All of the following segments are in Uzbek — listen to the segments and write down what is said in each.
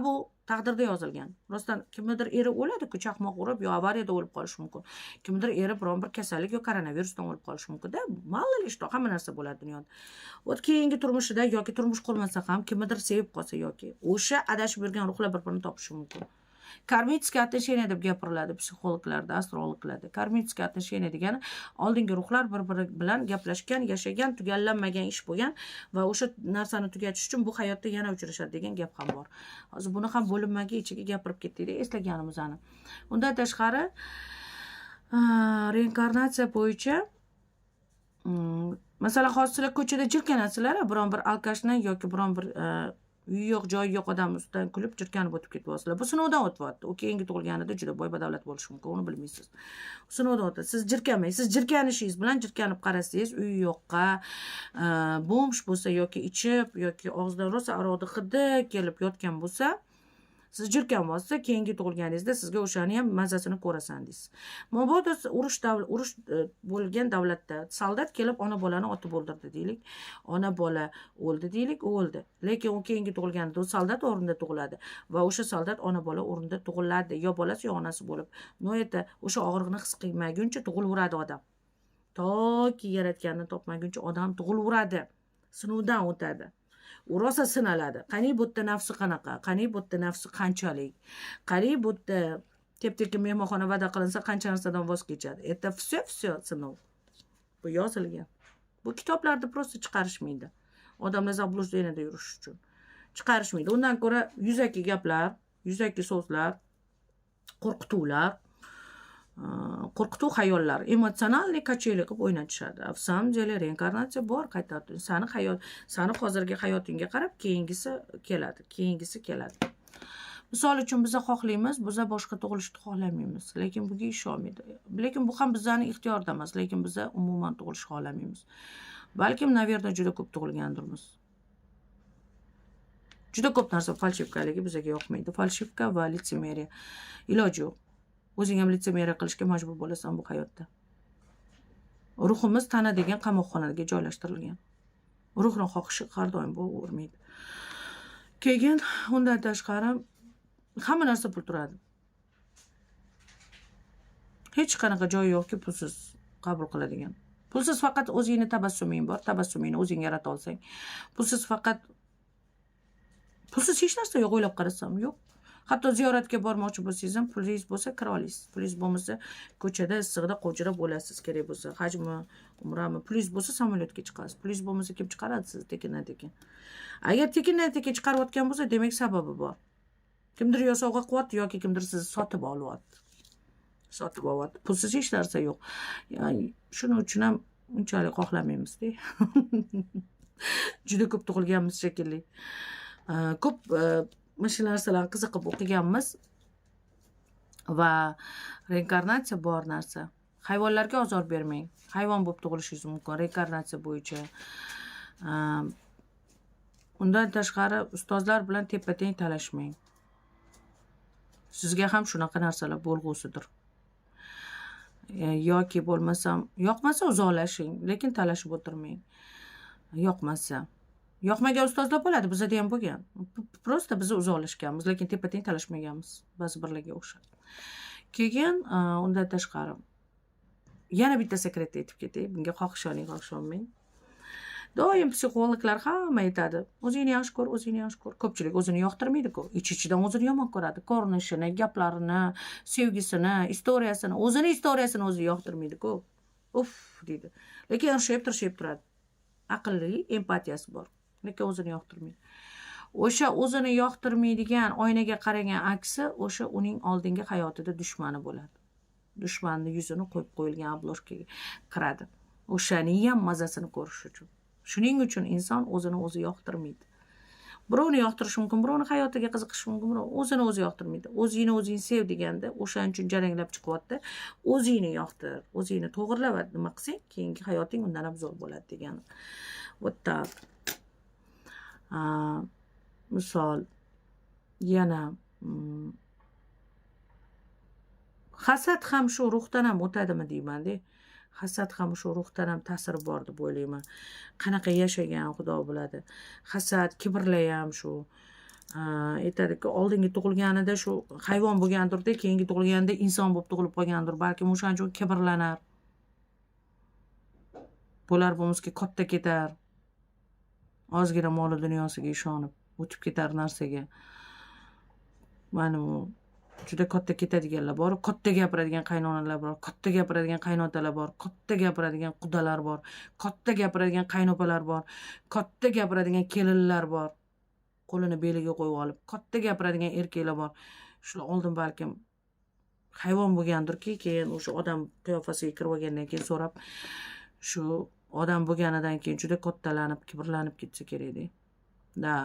bu taqdirda yozilgan. Rostdan kimnidir eri o'ladi-ku, chaqmoq urib yo avariyada o'lib qolishi mumkin. Kimnidir eri biron bir kasallik yo koronavirusdan o'lib qolishi mumkin-da. Malla li что, hamma narsa bo'ladi dunyoda. Ot keyingi turmushida yoki turmush qurmasa ham kimnidir sevib qolsa yoki o'sha adashib yurgan ruhlar bir-birini topishi mumkin. Karmическое отношение deb gapiriladi psixologlarda, astrologlarda. Karmическое отношение degani oldingi ruhlar bir-biri bilan gaplashgan, yashagan, tugallanmagan ish bo'lgan va o'sha narsani tugatish uchun bu hayotda yana uchrashadi degan gap ham bor. Hozir buni ham bo'linmaga ichiga gapirib ketdik, eslaganimizni. Undan tashqari reinkarnatsiya bo'yicha masalan, hozir sizlar ko'chada jirkanasizlar, biron bir alkashni yoki biron bir uyi yo'q, joyi yo'q odam ustidan kulib jirkanib o'tib ketyapsizlar. Bu sinovdan o'tyapti. U keyingi tug'ilganida juda boy badavlat bo'lishi mumkin, uni bilmaysiz. Sinovdan o'tadi. Siz jirkanmang. Siz jirkanishingiz bilan jirkanib qarasangiz, uyi yo'qqa, bo'msh bo'lsa yoki ichib yoki og'zidan rosa aroqni hidi kelib yotgan bo'lsa, siz jirkanmasa, keyingi tug'ilganingizda sizga o'shani ham mazasini ko'rasan deysiz. Mabodo urush bo'lgan davlatda soldat kelib ona bolani otib o'ldirdi deylik. Ona bola o'ldi deylik, u o'ldi. Lekin u keyingi tug'ilganida u soldat o'rnida tug'iladi va o'sha soldat ona bola o'rnida tug'iladi, yo bolasi yo onasi bo'lib. Noyatda o'sha og'riqni his qilmaguncha tug'ilaveradi odam. Toki yaratganini topmaguncha odam tug'ilaveradi. Sinovdan o'tadi. U rosa sinaladi. Qani bu yerda nafsi qanaqa? Qani bu yerda nafsi qanchalik? Qani bu yerda tep-tekin mehmonxona va'da qilinsa qancha narsadan voz kechadi? Это все sinov. Bu yozilgan. Bu kitoblarda prosta chiqarishmaydi. Odamlar zablуждениеda yurish uchun chiqarishmaydi. Undan ko'ra yuzaki gaplar, yuzaki so'zlar, qo'rqituvlar, qo'rqituv hayollar, emotsionalniy kacheli qilib o'ynatishadi. В самом деле reinkarnatsiya bor, qaytadi. Sani hozirgi hayotingga qarab keyingisi keladi. Misol uchun biz xohlaymiz, biz boshqa tug'ilishni xohlamaymiz, lekin bunga ish olmaydi. Lekin bu ham bizning ixtiyorda emas, lekin biz umuman tug'ilishni xohlamaymiz. Balkim naverda juda ko'p tug'ilgandirmiz. Juda ko'p narsa falshivkaligi bizga yoqmaydi. Falshivka va litsemeriya. Iloji yo'q. O'zing ham litsemeriya qilishga majbur bo'lasan bu hayotda. Ruhimiz tana degan qamoqxonaga joylashtirilgan. Ruhning xohishi har doim bo'lavermaydi. Keyin undan tashqari hamma narsa pul turadi. Hech qanaqa joy yo'qki pulsiz qabul qiladigan. Pulsiz faqat o'zingni tabassuming bor, tabassumingni o'zing yarata olsang. Pulsiz hech narsa yo'q, o'ylab qarasam yo'q. Hatto ziyoratga bormoqchi bo'lsangiz ham pulingiz bo'lsa kira olasiz. Pulingiz bo'lmasa ko'chada issiqda qo'jirab bo'lasiz kerak bo'lsa. Hajmi, umrami, pulingiz bo'lsa samolyotga chiqasiz. Pulingiz bo'lmasa kim chiqaradi sizni tekindan-tekin. Agar tekindan-tekin chiqarayotgan bo'lsa, demak sababi bor. Kimdir yo sovg'a qilyapti yoki kimdir sizni sotib olyapti. Pulsiz hech narsa yo'q. Ya'ni shuning uchun ham unchalik xohlamaymiz-da. Juda ko'p tug'ilganmiz shekilli. Ko'p mana narsalarni qiziqib o'qiganmiz va reinkarnatsiya bor narsa. Hayvonlarga ozor bermang. Hayvon bo'lib tug'ilishingiz mumkin reinkarnatsiya bo'yicha. Undan tashqari ustozlar bilan teppa-teng talashmang. Sizga ham shunaqa narsalar bo'lg'usidir. Yoki bo'lmasam, yoqmasa uzoqlashing, lekin talashib o'tirmang. Yoqmagan ustozlar bo'ladi, bizda ham bo'lgan. Prosta biz uzoqlashganmiz, lekin teppa-teng talashmaganmiz. Ba'zi birlarga o'xshab. Keyin undan tashqari yana bitta sekretni aytib ketay. Bunga xohishoning, xohisholmang. Doim psixologlar hamma aytadi. O'zingni yaxshi ko'r, o'zingni yaxshi ko'r. Ko'pchilik o'zini yoqtirmaydi-ku. Ich-ichidan o'zini yomon ko'radi. Ko'rinishini, gaplarini, sevgisini, istoriyasini o'zi yoqtirmaydi-ku. Uf, deydi. Lekin irshib turadi. Aqlli, empatiyasi bor. Lekin o'zini yoqtirmaydi. O'sha o'zini yoqtirmaydigan oynaga qaragan aksi o'sha uning oldingi hayotida dushmani bo'ladi. Dushmanning yuzini qo'yib qo'yilgan obloshkaga kiradi. O'shaning ham mazasini ko'rish uchun. Shuning uchun inson o'zini o'zi yoqtirmaydi. Birovni yoqtirish mumkin, birovni hayotiga qiziqish mumkin, birov o'zini o'zi yoqtirmaydi. O'zingni o'zing sev deganda o'shaning uchun jaranglab chiqyapti. O'zingni yoqtir, o'zingni to'g'rilab nima qilsang, keyingi hayoting undan ham zo'r bo'ladi degani. Bo'tta misol yana hasad ham shu ruhdan ham o'tadimi deyman-da. Hasad ham shu ruhdan ham ta'siri bor deb o'ylayman. Qanaqa yashagan Xudo biladi. Hasad, kibrlar ham shu. aytadiki, oldingi tug'ilganida shu hayvon bo'lgandirda, keyingi tug'ilganida inson bo'lib tug'ilib qolgandir. Balkim o'shaning uchun kibrlanar. Bo'lar bo'lmasga katta ketar. Ozgina moli dunyosiga ishonib o'tib ketar narsaga. Mana bu juda katta ketadiganlar bor, katta gapiradigan qaynonalar bor, katta gapiradigan qaynotalar bor, katta gapiradigan qudalar bor, katta gapiradigan qaynopalar bor, katta gapiradigan kelinlar bor. Qo'lini beliga qo'yib olib, katta gapiradigan erkaklar bor. Shular oldin balkim hayvon bo'lgandirki, keyin o'sha odam qiyofasiga kirib olgandan keyin so'rab, shu odam bo'lganidan keyin juda kattalanib, kibrlanib ketsa kerak-da. Da,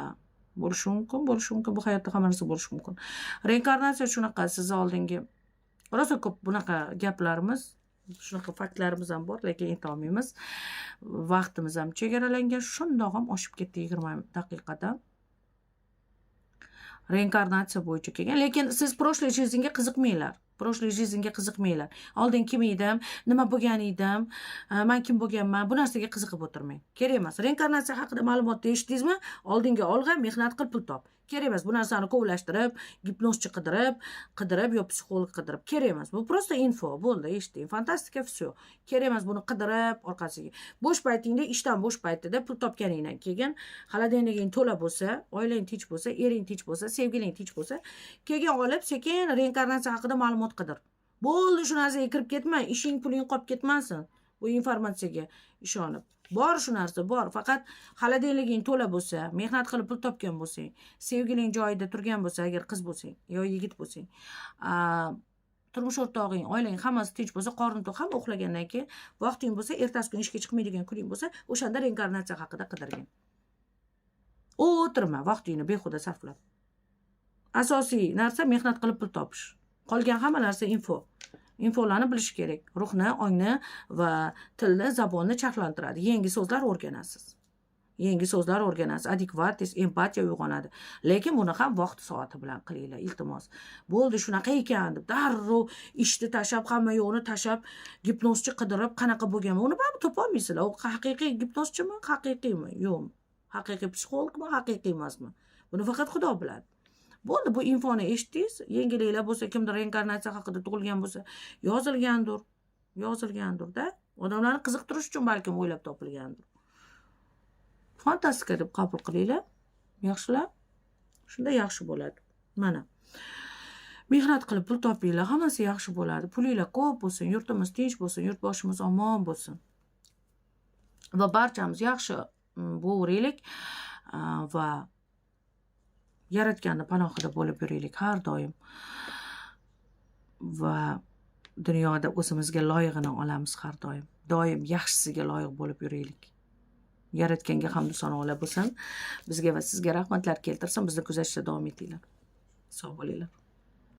bo'lishi mumkin. Bu hayotda hamma narsa bo'lishi mumkin. Reinkarnatsiya shunaqa, sizni oldingi rosa ko'p bunaqa gaplarimiz, shunaqa faktlarimiz ham bor, lekin aytolmaymiz. Vaqtimiz ham chegaralangan, shundoq ham oshib ketdi 20 daqiqadan. Reinkarnatsiya bo'yicha kelgan, lekin siz proшлый жизньga qiziqmanglar. Proшлый жизньga qiziqmanglar. Oldin kim edim, nima bo'lgan edim, men kim bo'lganman, bu narsaga qiziqib o'tirmang. Kerak emas. Reinkarnatsiya haqida ma'lumotni eshitdingizmi? Oldinga olg'a, mehnat qil, pul top. Kerak emas bu narsani kovlashtirib, gipnozchi qidirib yo psixolog qidirib. Kerak emas. Bu просто info, bo'ldi, eshitding. Fantastika, всё. Kerak emas buni qidirib orqasiga. Bo'sh paytingda, ishdan bo'sh paytida pul topganingdan keyin, xolodilniging to'la bo'lsa, oilang tinch bo'lsa, ering tinch bo'lsa, sevgiling tinch bo'lsa, keyin olib sekin reinkarnatsiya haqida ma'lumot qidir. Bo'ldi, shu narsaga kirib ketma, ishing, puling qolib ketmasin. Bu informatsiyaga ishonib. Bor shu narsa, bor. Faqat xolodilniging to'la bo'lsa, mehnat qilib pul topgan bo'lsang, sevgiling joyida turgan bo'lsa, agar qiz bo'lsang, yo yigit bo'lsang, turmush o'rtog'ing, oilang hammasi tinch bo'lsa, qorning to'q, hamma uxlagandan keyin vaqting bo'lsa, ertasi kuni ishga chiqmaydigan kuning bo'lsa, o'shanda reinkarnatsiya haqida qidirgin. O'tirma vaqtingni behuda sarflab. Asosiy narsa mehnat qilib pul topish. Qolgan hamma narsa info. Infolarni bilish kerak. Ruhni, ongni va tilni, zabonni charxlantiradi. Yangi so'zlar o'rganasiz. Adekvat, empatiya uyg'onadi. Lekin buni ham vaqt soati bilan qilinglar, iltimos. Bo'ldi, shunaqa ekan deb darrov ishni tashab, hamma yo'qni tashab, gipnozchi qidirib, qanaqa bo'lganmi? Uni ham topa olmaysizlar. U haqiqiy gipnozchimi, haqiqiymi? Yo'qmi? Haqiqiy psixologmi, haqiqiy emasmi? Buni faqat Xudo biladi. Bo'ldi, bu infoni eshitdingiz, yengilinglar bo'lsa, kimdir reinkarnatsiya haqida tug'ilgan bo'lsa, yozilgandir-da. Odamlarni qiziqtirish uchun balkim o'ylab topilgandir. Fantastika deb qabul qilinglar. Yaxshilar? Shunda yaxshi bo'ladi. Mana. Mehnat qilib pul topinglar, hammasi yaxshi bo'ladi. Pulinglar ko'p bo'lsin, yurtimiz tinch bo'lsin, yurtboshimiz omon bo'lsin. Va barchamiz yaxshi bo'laylik va Yaratganning panohida bo'lib yuraylik har doim. Va dunyoda o'zimizga loyig'ini olamiz har doim. Doim yaxshisiga loyiq bo'lib yuraylik. Yaratganga hamd sanolar bo'lsin. Bizga va sizga rahmatlar keltirsin. Bizni kuzatishda davom etinglar. Sog' bo'linglar.